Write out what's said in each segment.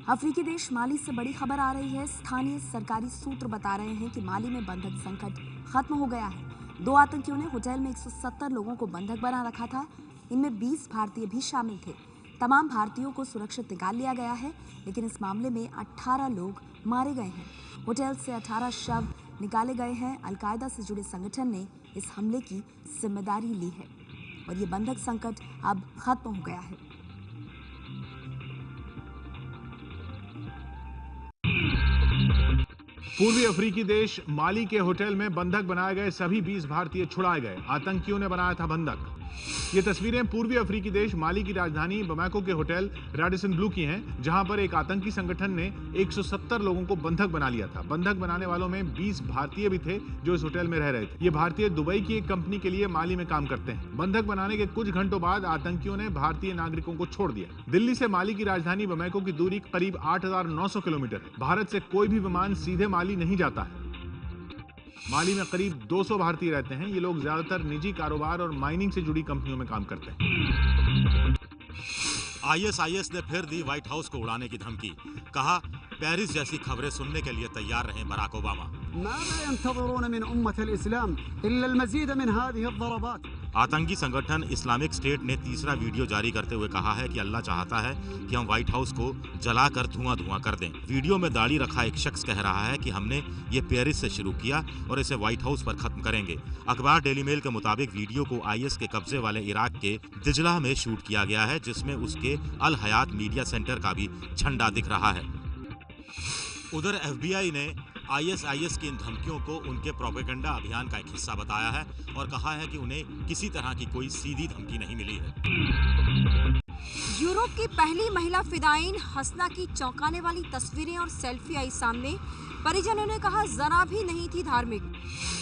अफ्रीकी देश माली से बड़ी खबर आ रही है। स्थानीय सरकारी सूत्र बता रहे हैं कि माली में बंधक संकट खत्म हो गया है। 2 आतंकियों ने होटल में 170 लोगों को बंधक बना रखा था। इनमें 20 भारतीय भी शामिल थे। तमाम भारतीयों को सुरक्षित निकाल लिया गया है, लेकिन इस मामले में 18 लोग मारे गए हैं। होटल से 18 शव निकाले गए हैं। अलकायदा से जुड़े संगठन ने इस हमले की जिम्मेदारी ली है और ये बंधक संकट अब खत्म हो गया है। पूर्वी अफ्रीकी देश माली के होटल में बंधक बनाए गए सभी 20 भारतीय छुड़ाए गए। आतंकियों ने बनाया था बंधक। ये तस्वीरें पूर्वी अफ्रीकी देश माली की राजधानी बमाको के होटल रेडिसन ब्लू की हैं, जहां पर एक आतंकी संगठन ने 170 लोगों को बंधक बना लिया था। बंधक बनाने वालों में 20 भारतीय भी थे जो इस होटल में रह रहे थे। ये भारतीय दुबई की एक कंपनी के लिए माली में काम करते हैं। बंधक बनाने के कुछ घंटों बाद आतंकियों ने भारतीय नागरिकों को छोड़ दिया। दिल्ली से माली की राजधानी बमाको की दूरी करीब 8,900 किलोमीटर है। भारत से कोई भी विमान सीधे माली नहीं जाता है। माली में करीब 200 भारतीय रहते हैं। ये लोग ज्यादातर निजी कारोबार और माइनिंग से जुड़ी कंपनियों में काम करते हैं। आईएसआईएस ने फिर दी व्हाइट हाउस को उड़ाने की धमकी। कहा, पेरिस जैसी खबरें सुनने के लिए तैयार रहें बराक ओबामा। आतंकी संगठन इस्लामिक स्टेट ने तीसरा वीडियो जारी करते हुए कहा है कि अल्लाह चाहता है कि हम व्हाइट हाउस को जलाकर धुआं कर दें। वीडियो में दाढ़ी रखा एक शख्स कह रहा है कि हमने ये पेरिस से शुरू किया और इसे व्हाइट हाउस पर खत्म करेंगे। अखबार डेली मेल के मुताबिक वीडियो को आईएस के कब्जे वाले इराक के दिजला में शूट किया गया है, जिसमें उसके अल हयात मीडिया सेंटर का भी झंडा दिख रहा है। उधर एफबीआई ने आईएसआईएस की इन धमकियों को उनके प्रोपेगेंडा अभियान का एक हिस्सा बताया है और कहा है कि उन्हें किसी तरह की कोई सीधी धमकी नहीं मिली है। यूरोप की पहली महिला फिदायीन हसना की चौंकाने वाली तस्वीरें और सेल्फी आई सामने। परिजनों ने कहा, जरा भी नहीं थी धार्मिक।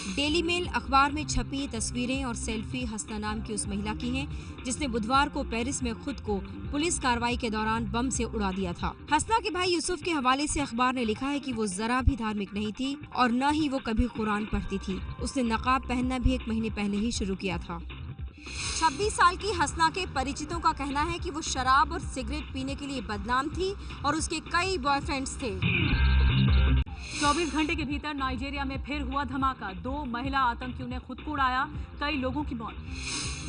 डेली मेल अखबार में छपी तस्वीरें और सेल्फी हसना नाम की उस महिला की हैं, जिसने बुधवार को पेरिस में खुद को पुलिस कार्रवाई के दौरान बम से उड़ा दिया था। हसना के भाई यूसुफ के हवाले से अखबार ने लिखा है कि वो जरा भी धार्मिक नहीं थी और न ही वो कभी कुरान पढ़ती थी। उसने नकाब पहनना भी 1 महीने पहले ही शुरू किया था। 26 साल की हसना के परिचितों का कहना है कि वो शराब और सिगरेट पीने के लिए बदनाम थी और उसके कई बॉयफ्रेंड्स थे। 24 घंटे के भीतर नाइजीरिया में फिर हुआ धमाका। 2 महिला आतंकियों ने खुद को उड़ाया, कई लोगों की मौत।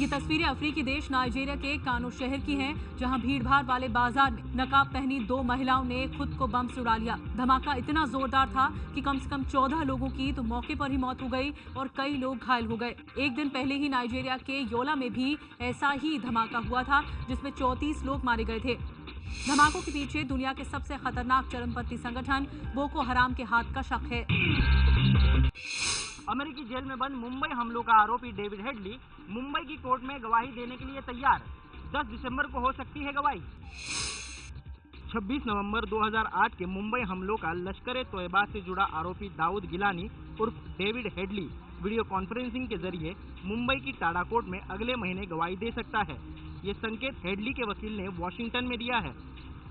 ये तस्वीरें अफ्रीकी देश नाइजीरिया के कानो शहर की हैं, जहां भीड़भाड़ वाले बाजार में नकाब पहनी 2 महिलाओं ने खुद को बम से उड़ा लिया। धमाका इतना जोरदार था कि कम से कम 14 लोगों की तो मौके पर ही मौत हो गई और कई लोग घायल हो गए। एक दिन पहले ही नाइजीरिया के योला में भी ऐसा ही धमाका हुआ था, जिसमें 34 लोग मारे गए थे। धमाकों के पीछे दुनिया के सबसे खतरनाक चरमपंथी संगठन बोको हराम के हाथ का शक है। अमेरिकी जेल में बंद मुंबई हमलों का आरोपी डेविड हेडली मुंबई की कोर्ट में गवाही देने के लिए तैयार। 10 दिसंबर को हो सकती है गवाही। 26 नवंबर 2008 के मुंबई हमलों का लश्कर-ए-तोयबा से जुड़ा आरोपी दाऊद गिलानी उर्फ डेविड हेडली वीडियो कॉन्फ्रेंसिंग के जरिए मुंबई की टाडा कोर्ट में अगले महीने गवाही दे सकता है। ये संकेत हेडली के वकील ने वॉशिंगटन में दिया है।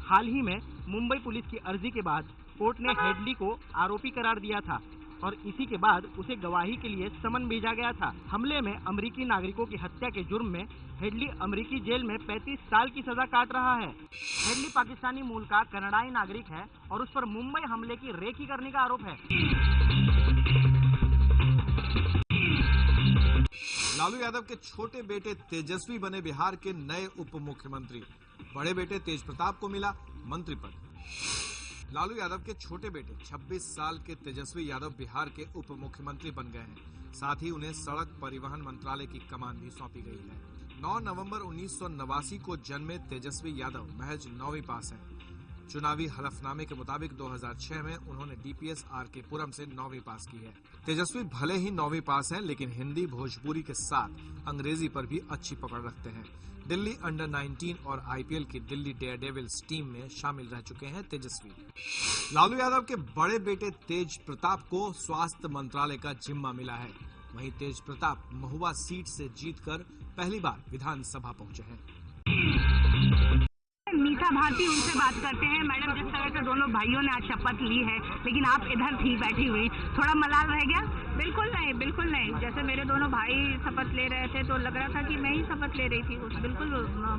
हाल ही में मुंबई पुलिस की अर्जी के बाद कोर्ट ने हेडली को आरोपी करार दिया था और इसी के बाद उसे गवाही के लिए समन भेजा गया था। हमले में अमेरिकी नागरिकों की हत्या के जुर्म में हेडली अमेरिकी जेल में 35 साल की सजा काट रहा है। हेडली पाकिस्तानी मूल का कनाडाई नागरिक है और उस पर मुंबई हमले की रेकी करने का आरोप है। लालू यादव के छोटे बेटे तेजस्वी बने बिहार के नए उप मुख्यमंत्री। बड़े बेटे तेज प्रताप को मिला मंत्री पद। लालू यादव के छोटे बेटे 26 साल के तेजस्वी यादव बिहार के उप मुख्यमंत्री बन गए हैं। साथ ही उन्हें सड़क परिवहन मंत्रालय की कमान भी सौंपी गई है। 9 नवंबर 1989 को जन्मे तेजस्वी यादव महज 9वीं पास हैं। चुनावी हलफनामे के मुताबिक 2006 में उन्होंने डीपीएस आरके पुरम से 9वीं पास की है। तेजस्वी भले ही 9वीं पास हैं, लेकिन हिंदी भोजपुरी के साथ अंग्रेजी पर भी अच्छी पकड़ रखते हैं। दिल्ली अंडर 19 और आईपीएल की दिल्ली डेयरडेविल्स टीम में शामिल रह चुके हैं तेजस्वी। लालू यादव के बड़े बेटे तेज प्रताप को स्वास्थ्य मंत्रालय का जिम्मा मिला है। वहीं तेज प्रताप महुआ सीट से जीतकर पहली बार विधानसभा पहुंचे हैं। मीसा भारती उनसे बात करते हैं। मैडम, जिस तरह से दोनों भाइयों ने आज शपथ ली है, लेकिन आप इधर थी बैठी हुई, थोड़ा मलाल रह गया? बिल्कुल नहीं, बिल्कुल नहीं। जैसे मेरे दोनों भाई शपथ ले रहे थे तो लग रहा था कि मैं ही शपथ ले रही थी। उस बिल्कुल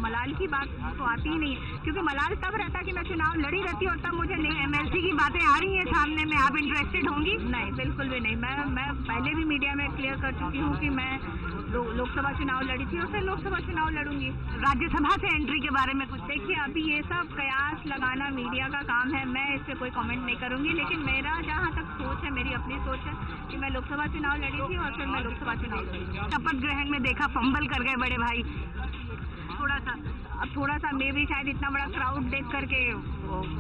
मलाल की बात तो आती ही नहीं, क्योंकि मलाल तब रहता कि मैं चुनाव लड़ी रहती और तब मुझे नहीं। MLC की बातें आ रही हैं सामने में, आप इंटरेस्टेड होंगी? नहीं, बिल्कुल भी नहीं। मैं पहले भी मीडिया में क्लियर कर चुकी हूँ कि मैं लोकसभा चुनाव लड़ी थी और फिर लोकसभा चुनाव लड़ूंगी। राज्यसभा से एंट्री के बारे में कुछ देखिए, अभी ये सब कयास लगाना मीडिया का काम है, मैं इस पे कोई कमेंट नहीं करूंगी। लेकिन मेरा जहाँ तक सोच है, मेरी अपनी सोच है कि मैं लोकसभा चुनाव लड़ी थी और फिर मैं लोकसभा चुनाव लड़ी। शपथ ग्रहण में देखा फंबल कर गए बड़े भाई, थोड़ा सा मे भी शायद इतना बड़ा क्राउड देख करके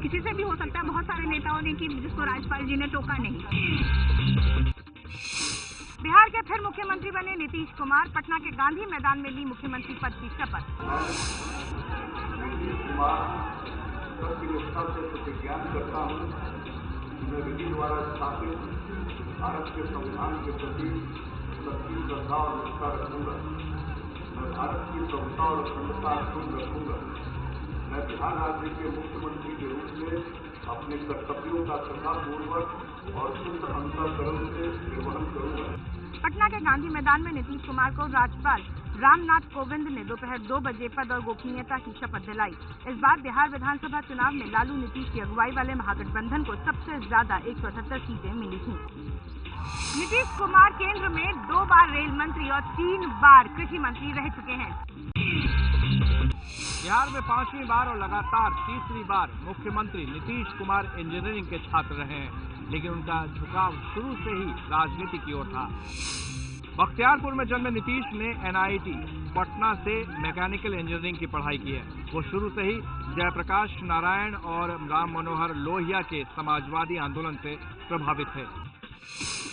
किसी से भी हो सकता है, बहुत सारे नेताओं ने कि जिसको राज्यपाल जी ने टोका नहीं। बिहार के फिर मुख्यमंत्री बने नीतीश कुमार, पटना के गांधी मैदान में ली मुख्यमंत्री पद की शपथ। नीतीश कुमार प्रतिनिष्ठा से प्रतिज्ञान करता हूँ, मैं विधि द्वारा स्थापित भारत के संविधान के प्रति सच्ची श्रद्धा और निष्ठा रखूंगा। मैं भारत की प्रभुता और अखंडता अक्षुण्ण रखूंगा। मैं बिहार राज्य के मुख्यमंत्री के रूप में अपने कर्तव्यों का श्रद्धापूर्वक और शुद्ध अंतःकरण से निर्वहन करूंगा। पटना के गांधी मैदान में नीतीश कुमार को राज्यपाल रामनाथ कोविंद ने दोपहर 2 बजे पद और गोपनीयता की शपथ दिलाई। इस बार बिहार विधानसभा चुनाव में लालू नीतीश की अगुवाई वाले महागठबंधन को सबसे ज्यादा 178 सीटें मिली थी। नीतीश कुमार केंद्र में 2 बार रेल मंत्री और 3 बार कृषि मंत्री रह चुके हैं। बिहार में 5वीं बार और लगातार 3री बार मुख्यमंत्री नीतीश कुमार इंजीनियरिंग के छात्र रहे हैं, लेकिन उनका झुकाव शुरू से ही राजनीति की ओर था। बख्तियारपुर में जन्मे नीतीश ने NIT पटना से मैकेनिकल इंजीनियरिंग की पढ़ाई की है। वो शुरू से ही जयप्रकाश नारायण और राम मनोहर लोहिया के समाजवादी आंदोलन से प्रभावित थे।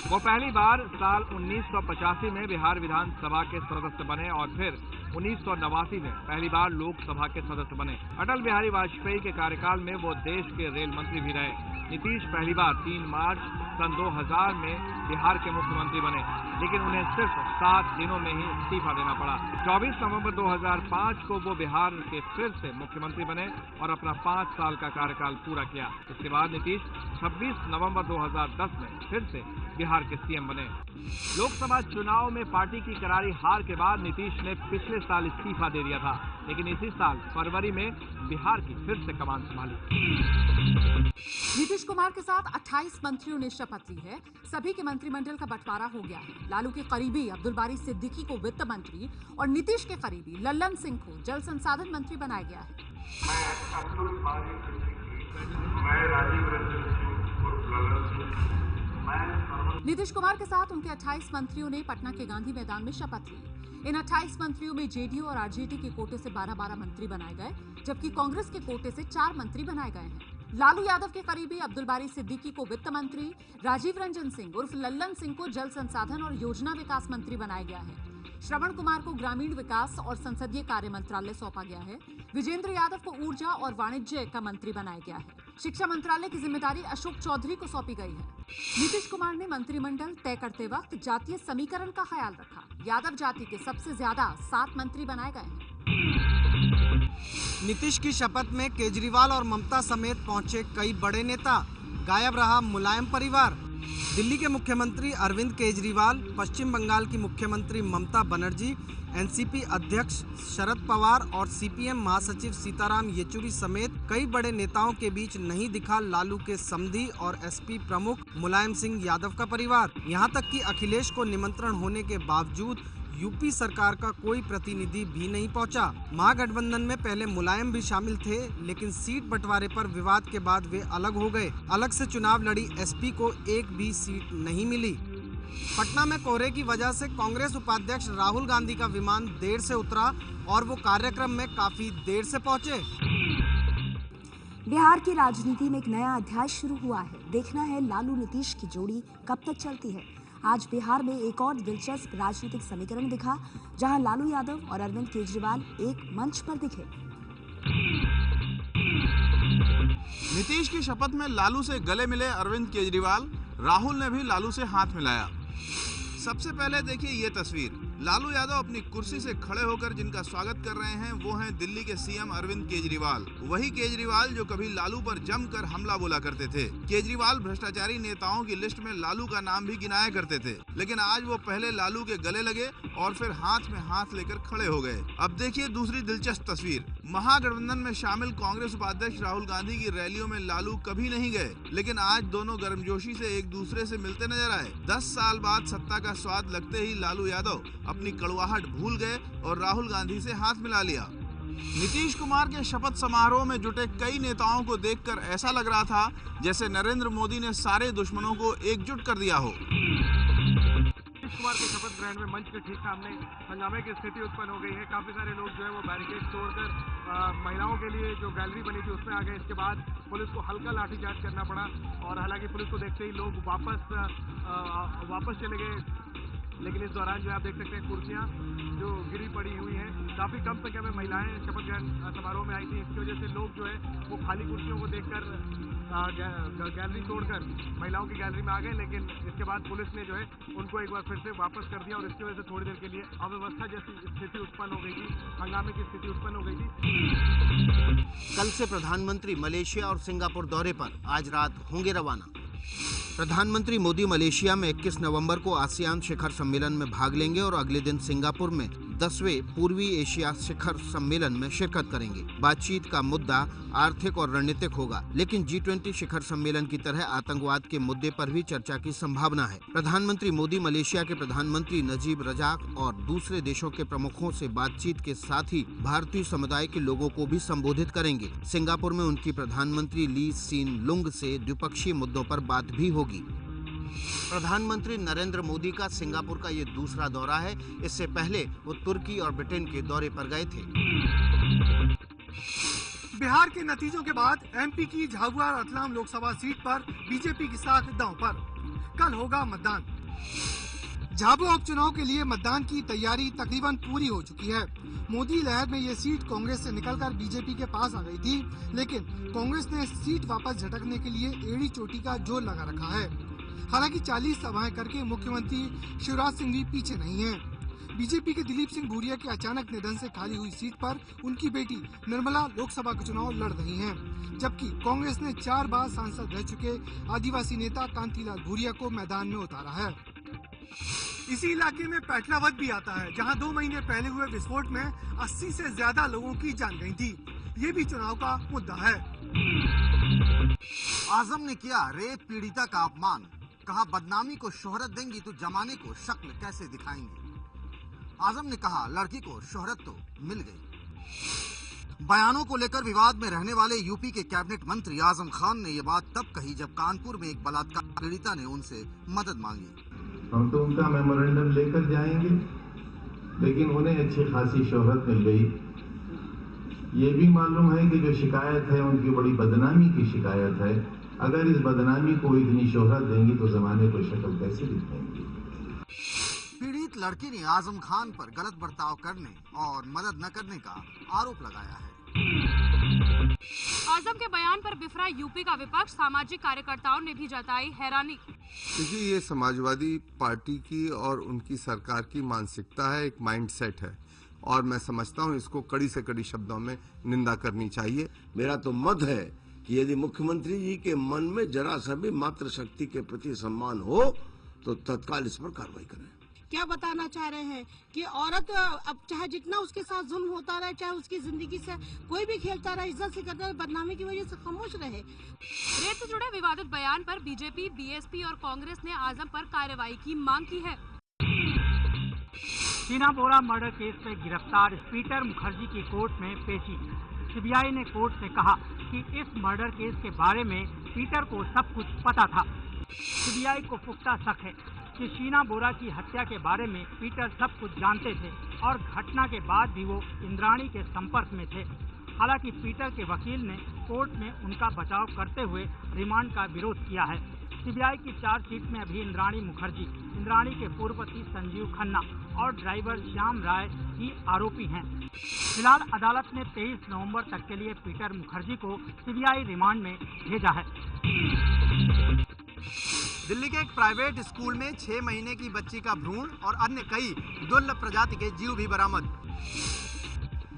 वो पहली बार साल 1985 में बिहार विधानसभा के सदस्य बने और फिर 1989 में पहली बार लोकसभा के सदस्य बने। अटल बिहारी वाजपेयी के कार्यकाल में वो देश के रेल मंत्री भी रहे। नीतीश पहली बार 3 मार्च सन 2000 में बिहार के मुख्यमंत्री बने, लेकिन उन्हें सिर्फ 7 दिनों में ही इस्तीफा देना पड़ा। 24 नवंबर 2005 को वो बिहार के फिर से मुख्यमंत्री बने और अपना 5 साल का कार्यकाल पूरा किया। इसके बाद नीतीश 26 नवंबर 2010 में फिर से बिहार के CM बने। लोकसभा चुनाव में पार्टी की करारी हार के बाद नीतीश ने पिछले साल इस्तीफा दे दिया था, लेकिन इसी साल फरवरी में बिहार की फिर से कमान संभाली। नीतीश कुमार के साथ 28 मंत्रियों ने शपथ ली है। सभी के मंत्रिमंडल का बंटवारा हो गया है। लालू के करीबी अब्दुल बारी सिद्दीकी को वित्त मंत्री और नीतीश के करीबी लल्लन सिंह को जल संसाधन मंत्री बनाया गया है। मैं अब्दुल बारी सिद्दीकी, मैं राजीव रंजन सिंह उर्फ लल्लन सिंह, नीतीश कुमार के साथ उनके 28 मंत्रियों ने पटना के गांधी मैदान में शपथ ली। इन 28 मंत्रियों में JDU और RJD के कोटे से 12-12 मंत्री बनाए गए, जबकि कांग्रेस के कोटे से 4 मंत्री बनाए गए हैं। लालू यादव के करीबी अब्दुल बारी सिद्दीकी को वित्त मंत्री, राजीव रंजन सिंह उर्फ लल्लन सिंह को जल संसाधन और योजना विकास मंत्री बनाया गया है। श्रवण कुमार को ग्रामीण विकास और संसदीय कार्य मंत्रालय सौंपा गया है। विजेंद्र यादव को ऊर्जा और वाणिज्य का मंत्री बनाया गया है। शिक्षा मंत्रालय की जिम्मेदारी अशोक चौधरी को सौंपी गई है। नीतीश कुमार ने मंत्रिमंडल तय करते वक्त जातीय समीकरण का ख्याल रखा। यादव जाति के सबसे ज्यादा 7 मंत्री बनाए गए हैं। नीतीश की शपथ में केजरीवाल और ममता समेत पहुंचे कई बड़े नेता। गायब रहा मुलायम परिवार। दिल्ली के मुख्यमंत्री अरविंद केजरीवाल, पश्चिम बंगाल की मुख्यमंत्री ममता बनर्जी, एनसीपी अध्यक्ष शरद पवार और CPM महासचिव सीताराम येचुरी समेत कई बड़े नेताओं के बीच नहीं दिखा लालू के समधी और SP प्रमुख मुलायम सिंह यादव का परिवार। यहां तक कि अखिलेश को निमंत्रण होने के बावजूद यूपी सरकार का कोई प्रतिनिधि भी नहीं पहुंचा। महागठबंधन में पहले मुलायम भी शामिल थे, लेकिन सीट बंटवारे पर विवाद के बाद वे अलग हो गए। अलग से चुनाव लड़ी SP को एक भी सीट नहीं मिली। पटना में कोहरे की वजह से कांग्रेस उपाध्यक्ष राहुल गांधी का विमान देर से उतरा और वो कार्यक्रम में काफी देर से पहुंचे। बिहार की राजनीति में एक नया अध्याय शुरू हुआ है। देखना है लालू नीतीश की जोड़ी कब तक चलती है। आज बिहार में एक और दिलचस्प राजनीतिक समीकरण दिखा, जहां लालू यादव और अरविंद केजरीवाल एक मंच पर दिखे। नीतीश की शपथ में लालू से गले मिले अरविंद केजरीवाल। राहुल ने भी लालू से हाथ मिलाया। सबसे पहले देखिए ये तस्वीर। लालू यादव अपनी कुर्सी से खड़े होकर जिनका स्वागत कर रहे हैं वो हैं दिल्ली के सीएम अरविंद केजरीवाल। वही केजरीवाल जो कभी लालू पर जमकर हमला बोला करते थे। केजरीवाल भ्रष्टाचारी नेताओं की लिस्ट में लालू का नाम भी गिनाया करते थे, लेकिन आज वो पहले लालू के गले लगे और फिर हाथ में हाथ लेकर खड़े हो गए। अब देखिए दूसरी दिलचस्प तस्वीर। महागठबंधन में शामिल कांग्रेस उपाध्यक्ष राहुल गांधी की रैलियों में लालू कभी नहीं गए, लेकिन आज दोनों गर्मजोशी से एक दूसरे से मिलते नजर आए। 10 साल बाद सत्ता का स्वाद लगते ही लालू यादव अपनी कड़वाहट भूल गए और राहुल गांधी से हाथ मिला लिया। नीतीश कुमार के शपथ समारोह में जुटे कई नेताओं को देखकर ऐसा लग रहा था जैसे नरेंद्र मोदी ने सारे दुश्मनों को एकजुट कर दिया हो। नीतीश कुमार के शपथ ग्रहण में मंच के ठीक सामने हंगामे की स्थिति उत्पन्न हो गई है। काफी सारे लोग जो है वो बैरिकेड तोड़कर महिलाओं के लिए जो गैलरी बनी थी उसमें आ गए। इसके बाद पुलिस को हल्का लाठीचार्ज करना पड़ा और हालांकि पुलिस को देखते ही लोग वापस चले गए। लेकिन इस दौरान जो आप देख सकते हैं कुर्सियां जो गिरी पड़ी हुई हैं। काफी कम संख्या में महिलाएं शपथ ग्रहण समारोह में आई थी। इसकी वजह से लोग जो है वो खाली कुर्सियों को देखकर गैलरी तोड़कर महिलाओं की गैलरी में आ गए। लेकिन इसके बाद पुलिस ने जो है उनको एक बार फिर से वापस कर दिया और इसकी वजह से थोड़ी देर के लिए अव्यवस्था जैसी स्थिति उत्पन्न हो गई थी, हंगामे की स्थिति उत्पन्न हो गई थी। कल से प्रधानमंत्री मलेशिया और सिंगापुर दौरे पर आज रात होंगे रवाना। प्रधानमंत्री मोदी मलेशिया में 21 नवंबर को आसियान शिखर सम्मेलन में भाग लेंगे और अगले दिन सिंगापुर में 10वें पूर्वी एशिया शिखर सम्मेलन में शिरकत करेंगे। बातचीत का मुद्दा आर्थिक और रणनीतिक होगा, लेकिन G20 शिखर सम्मेलन की तरह आतंकवाद के मुद्दे पर भी चर्चा की संभावना है। प्रधानमंत्री मोदी मलेशिया के प्रधानमंत्री नजीब रजाक और दूसरे देशों के प्रमुखों से बातचीत के साथ ही भारतीय समुदाय के लोगों को भी संबोधित करेंगे। सिंगापुर में उनकी प्रधानमंत्री ली सीन लुंग से द्विपक्षीय मुद्दों पर बात भी होगी। प्रधानमंत्री नरेंद्र मोदी का सिंगापुर का ये दूसरा दौरा है। इससे पहले वो तुर्की और ब्रिटेन के दौरे पर गए थे। बिहार के नतीजों के बाद MP की झाबुआ और रतलाम लोकसभा सीट पर बीजेपी के साथ दांव पर। कल होगा मतदान। झाबुआ उपचुनाव के लिए मतदान की तैयारी तकरीबन पूरी हो चुकी है। मोदी लहर में ये सीट कांग्रेस से निकलकर बीजेपी के पास आ गई थी, लेकिन कांग्रेस ने सीट वापस झटकने के लिए एड़ी चोटी का जोर लगा रखा है। हालांकि 40 सभाएं करके मुख्यमंत्री शिवराज सिंह भी पीछे नहीं हैं। बीजेपी के दिलीप सिंह भूरिया के अचानक निधन से खाली हुई सीट पर उनकी बेटी निर्मला लोकसभा का चुनाव लड़ रही हैं, जबकि कांग्रेस ने 4 बार सांसद रह चुके आदिवासी नेता कांतिलाल भूरिया को मैदान में उतारा है। इसी इलाके में पैटलावद भी आता है, जहां 2 महीने पहले हुए विस्फोट में 80 से ज्यादा लोगों की जान गई थी। ये भी चुनाव का मुद्दा है। आजम ने किया रेप पीड़िता का अपमान, कहा बदनामी को शोहरत देंगी तो जमाने को शक्ल कैसे दिखाएंगे। आजम ने कहा लड़की को शोहरत तो मिल गई। बयानों को लेकर विवाद में रहने वाले यूपी के कैबिनेट मंत्री आजम खान ने ये बात तब कही जब कानपुर में एक बलात्कार पीड़िता ने उनसे मदद मांगी। हम तो उनका मेमोरेंडम लेकर जाएंगे, लेकिन उन्हें अच्छी खासी शोहरत मिल गई। ये भी मालूम है कि जो शिकायत है उनकी बड़ी बदनामी की शिकायत है। अगर इस बदनामी को इतनी शोहरत देंगी तो जमाने को शक्ल कैसे दिखाएंगी। पीड़ित लड़की ने आजम खान पर गलत बर्ताव करने और मदद न करने का आरोप लगाया है। आजम के बयान पर बिफरा यूपी का विपक्ष, सामाजिक कार्यकर्ताओं ने भी जताई हैरानी। देखिए, ये समाजवादी पार्टी की और उनकी सरकार की मानसिकता है, एक माइंडसेट है, और मैं समझता हूँ इसको कड़ी से कड़ी शब्दों में निंदा करनी चाहिए। मेरा तो मत है कि यदि मुख्यमंत्री जी के मन में जरा सा भी मातृशक्ति के प्रति सम्मान हो तो तत्काल इस पर कार्रवाई करें। क्या बताना चाह रहे हैं कि औरत अब चाहे जितना उसके साथ जुल्म होता रहे, चाहे उसकी जिंदगी से कोई भी खेलता रहे, इज्जत से करता रहे, बदनामी की वजह से खामोश रहे। रेप से जुड़े विवादित बयान पर बीजेपी, बीएसपी और कांग्रेस ने आजम पर कार्रवाई की मांग की है। शीना बोरा मर्डर केस में गिरफ्तार पीटर मुखर्जी की कोर्ट में पेशी। सीबीआई ने कोर्ट से कहा कि इस मर्डर केस के बारे में पीटर को सब कुछ पता था। सीबीआई को पुख्ता शक है कि शीना बोरा की हत्या के बारे में पीटर सब कुछ जानते थे और घटना के बाद भी वो इंद्राणी के संपर्क में थे। हालांकि पीटर के वकील ने कोर्ट में उनका बचाव करते हुए रिमांड का विरोध किया है। सीबीआई की चार्जशीट में अभी इंद्राणी मुखर्जी, इंद्राणी के पूर्व पति संजीव खन्ना और ड्राइवर श्याम राय ही आरोपी हैं। फिलहाल अदालत ने 23 नवंबर तक के लिए पीटर मुखर्जी को सीबीआई रिमांड में भेजा है। दिल्ली के एक प्राइवेट स्कूल में 6 महीने की बच्ची का भ्रूण और अन्य कई दुर्लभ प्रजाति के जीव भी बरामद।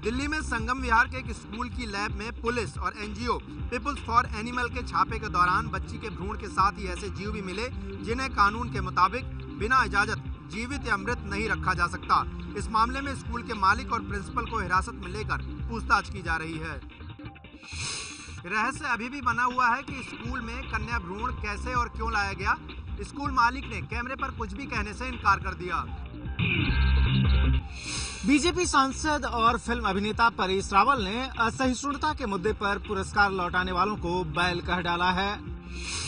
दिल्ली में संगम विहार के एक स्कूल की लैब में पुलिस और एनजीओ पीपुल्स फॉर एनिमल के छापे के दौरान बच्ची के भ्रूण के साथ ही ऐसे जीव भी मिले जिन्हें कानून के मुताबिक बिना इजाजत जीवित या मृत नहीं रखा जा सकता। इस मामले में स्कूल के मालिक और प्रिंसिपल को हिरासत में लेकर पूछताछ की जा रही है। रहस्य अभी भी बना हुआ है कि स्कूल में कन्या भ्रूण कैसे और क्यों लाया गया। स्कूल मालिक ने कैमरे पर कुछ भी कहने से इनकार कर दिया। बीजेपी सांसद और फिल्म अभिनेता परेश रावल ने असहिष्णुता के मुद्दे पर पुरस्कार लौटाने वालों को बैल कह डाला है।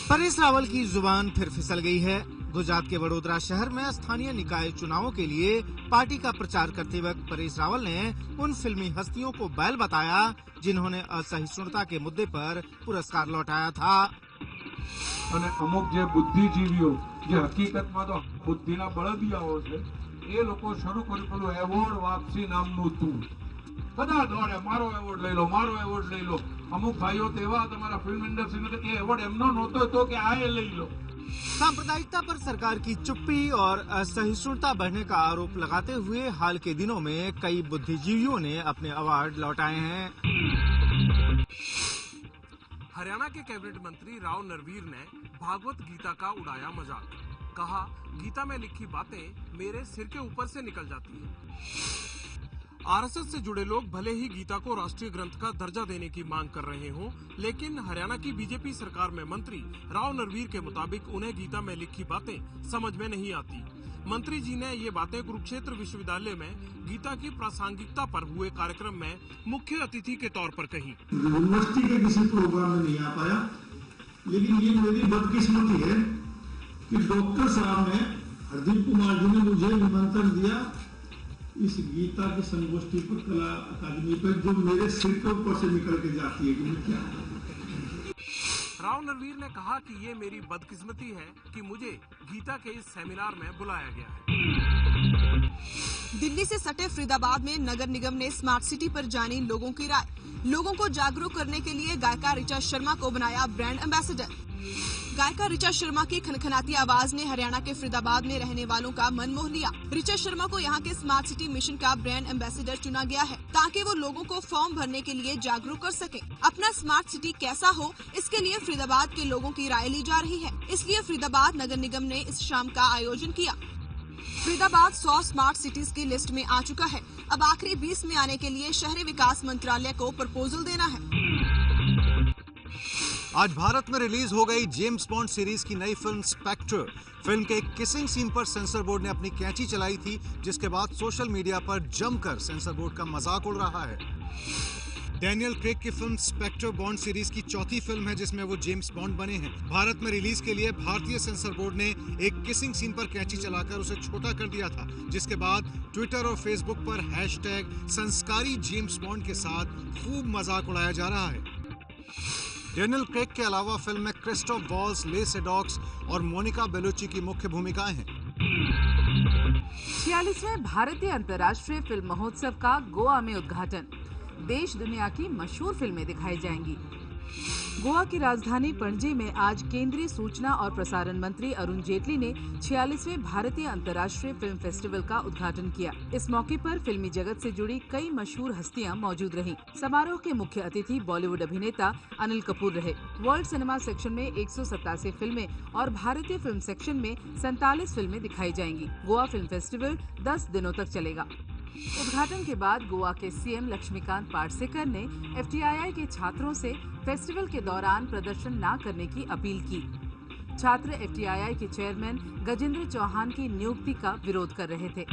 परेश रावल की जुबान फिर फिसल गई है। गुजरात के वडोदरा शहर में स्थानीय निकाय चुनावों के लिए पार्टी का प्रचार करते वक्त परेश रावल ने उन फिल्मी हस्तियों को बैल बताया जिन्होंने असहिष्णुता के मुद्दे पर पुरस्कार लौटाया था। અને અમુક જે બુદ્ધિજીવીઓ જે હકીકતમાં તો બુદ્ધિના બળદિયાઓ છે એ લોકો શરૂ કર્યું પેલું એવોર્ડ વાપસી નામનું હતું। બધા દોડે મારો એવોર્ડ લઈ લો, મારો એવોર્ડ લઈ લો। અમુક ભાઈઓ તો એવા તમારા ફિલ્મ ઇન્ડસ્ટ્રીને કે એવોર્ડ એમનો નહોતો તો કે આ લઈ લો। सांप्रदायिकता पर सरकार की चुप्पी और असहिष्णुता बढ़ने का आरोप लगाते हुए हाल के दिनों में कई बुद्धिजीवियों ने अपने अवार्ड लौटाए हैं। हरियाणा के कैबिनेट मंत्री राव नरवीर ने भागवत गीता का उड़ाया मजाक। कहा, गीता में लिखी बातें मेरे सिर के ऊपर से निकल जाती है। आरएसएस से जुड़े लोग भले ही गीता को राष्ट्रीय ग्रंथ का दर्जा देने की मांग कर रहे हों, लेकिन हरियाणा की बीजेपी सरकार में मंत्री राव नरवीर के मुताबिक उन्हें गीता में लिखी बातें समझ में नहीं आती। मंत्री जी ने ये बातें कुरुक्षेत्र विश्वविद्यालय में गीता की प्रासंगिकता पर हुए कार्यक्रम में मुख्य अतिथि के तौर पर कही। यूनिवर्सिटी के किसी प्रोग्राम में नहीं आ पाया, लेकिन ये मेरी बदकिस्मती है कि डॉक्टर साहब ने, हरदीप कुमार जी ने मुझे निमंत्रण दिया इस गीता की संगोष्ठी पर, कला अकादमी पर, जो मेरे सिर के ऊपर से निकल के जाती है कि मैं क्या। राव नरवीर ने कहा कि ये मेरी बदकिस्मती है कि मुझे गीता के इस सेमिनार में बुलाया गया है। दिल्ली से सटे फरीदाबाद में नगर निगम ने स्मार्ट सिटी पर जानी लोगों की राय। लोगों को जागरूक करने के लिए गायिका ऋचा शर्मा को बनाया ब्रांड एम्बेसडर। गायिका ऋचा शर्मा की खनखनाती आवाज ने हरियाणा के फरीदाबाद में रहने वालों का मन मोह लिया। ऋचा शर्मा को यहाँ के स्मार्ट सिटी मिशन का ब्रांड एम्बेसडर चुना गया है ताकि वो लोगों को फॉर्म भरने के लिए जागरूक कर सके। अपना स्मार्ट सिटी कैसा हो, इसके लिए फरीदाबाद के लोगों की राय ली जा रही है। इसलिए फरीदाबाद नगर निगम ने इस शाम का आयोजन किया। फरीदाबाद 100 स्मार्ट सिटीज की लिस्ट में आ चुका है। अब आखिरी 20 में आने के लिए शहरी विकास मंत्रालय को प्रपोजल देना है। आज भारत में रिलीज हो गई जेम्स बॉन्ड सीरीज की नई फिल्म स्पेक्टर। फिल्म के एक किसिंग सीन पर सेंसर बोर्ड ने अपनी कैंची चलाई थी, जिसके बाद सोशल मीडिया पर जमकर सेंसर बोर्ड का मजाक उड़ रहा है। डैनियल क्रेग की फिल्म स्पेक्टर बॉन्ड सीरीज की चौथी फिल्म है जिसमें वो जेम्स बॉन्ड बने हैं। भारत में रिलीज के लिए भारतीय सेंसर बोर्ड ने एक किसिंग सीन पर कैंची चलाकर उसे छोटा कर दिया था, जिसके बाद ट्विटर और फेसबुक पर हैशटैग संस्कारी जेम्स बॉन्ड के साथ खूब मजाक उड़ाया जा रहा है। डैनियल क्रेग के अलावा फिल्म में क्रिस्टोफ वॉल्स, ले सेडॉक्स और मोनिका बेलुची की मुख्य भूमिकाएं हैं। 46वें भारतीय अंतर्राष्ट्रीय फिल्म महोत्सव का गोवा में उद्घाटन। देश दुनिया की मशहूर फिल्में दिखाई जाएंगी। गोवा की राजधानी पणजी में आज केंद्रीय सूचना और प्रसारण मंत्री अरुण जेटली ने 46वें भारतीय अंतर्राष्ट्रीय फिल्म फेस्टिवल का उद्घाटन किया। इस मौके पर फिल्मी जगत से जुड़ी कई मशहूर हस्तियां मौजूद रहीं। समारोह के मुख्य अतिथि बॉलीवुड अभिनेता अनिल कपूर रहे। वर्ल्ड सिनेमा सेक्शन में 187 फिल्में और भारतीय फिल्म सेक्शन में 47 फिल्में दिखाई जाएंगी। गोवा फिल्म फेस्टिवल 10 दिनों तक चलेगा। उद्घाटन के बाद गोवा के सीएम लक्ष्मीकांत पार्सेकर ने एफटीआईआई के छात्रों से फेस्टिवल के दौरान प्रदर्शन न करने की अपील की। छात्र एफटीआईआई के चेयरमैन गजेंद्र चौहान की नियुक्ति का विरोध कर रहे थे।